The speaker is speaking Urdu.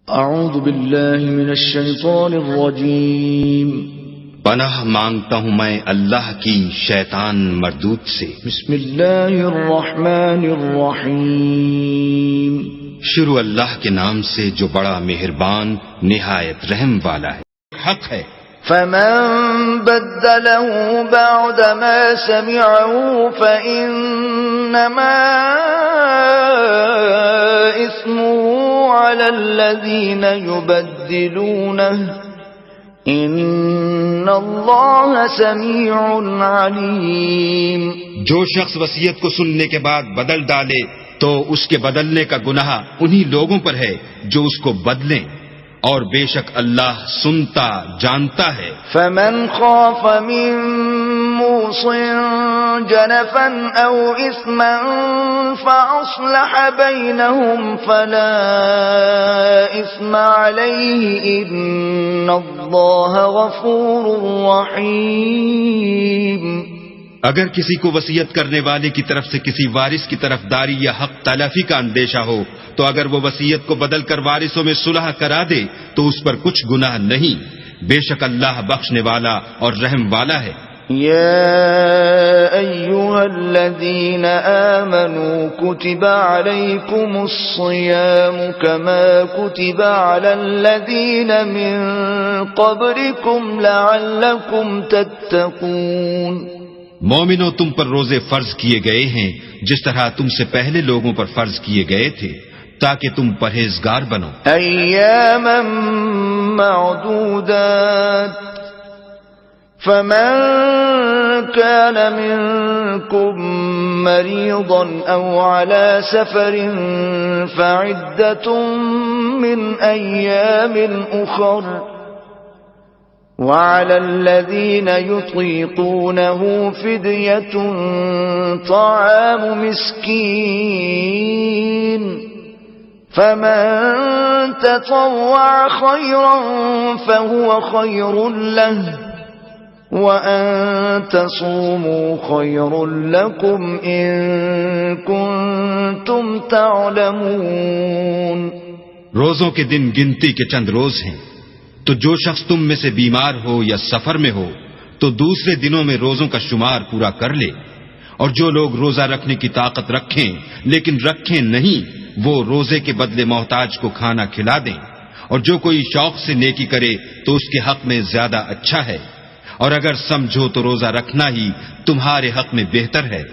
اعوذ باللہ من الشیطان الرجیم پناہ مانگتا ہوں میں اللہ کی شیطان مردود سے۔ بسم اللہ الرحمن الرحیم شروع اللہ کے نام سے جو بڑا مہربان نہایت رحم والا ہے۔ حق ہے فمن بدله بعد ما سمعه فإنما اسمه على الذين يبدلونه ان اللہ سمیع علیم۔ جو شخص وصیت کو سننے کے بعد بدل ڈالے تو اس کے بدلنے کا گناہ انہی لوگوں پر ہے جو اس کو بدلیں، اور بے شک اللہ سنتا جانتا ہے۔ فمن خاف من موص جنفا او اثما فاصلح بینہم فلا اثم علیہ ان اللہ غفور رحیم۔ اگر کسی کو وصیت کرنے والے کی طرف سے کسی وارث کی طرف داری یا حق تلافی کا اندیشہ ہو تو اگر وہ وصیت کو بدل کر وارثوں میں صلح کرا دے تو اس پر کچھ گناہ نہیں، بے شک اللہ بخشنے والا اور رحم والا ہے۔ یا ایھا الذین آمنوا کتب علیکم الصیام کما کتب علی الذین من قبلکم لعلکم تتقون۔ مومنو، تم پر روزے فرض کیے گئے ہیں جس طرح تم سے پہلے لوگوں پر فرض کیے گئے تھے تاکہ تم پرہیزگار بنو۔ ایاما معدودات فمن كان منكم مريضا او على سفر فعدة من ايام اخر وعلى الذين يطيقونه فدية طعام مسكين فمن تطوع خيرا فهو خير له وأن تصوموا خير لكم إن كنتم تعلمون۔ روزوں کے دن گنتی کے چند روز ہیں، تو جو شخص تم میں سے بیمار ہو یا سفر میں ہو تو دوسرے دنوں میں روزوں کا شمار پورا کر لے، اور جو لوگ روزہ رکھنے کی طاقت رکھیں لیکن رکھیں نہیں وہ روزے کے بدلے محتاج کو کھانا کھلا دیں، اور جو کوئی شوق سے نیکی کرے تو اس کے حق میں زیادہ اچھا ہے، اور اگر سمجھو تو روزہ رکھنا ہی تمہارے حق میں بہتر ہے۔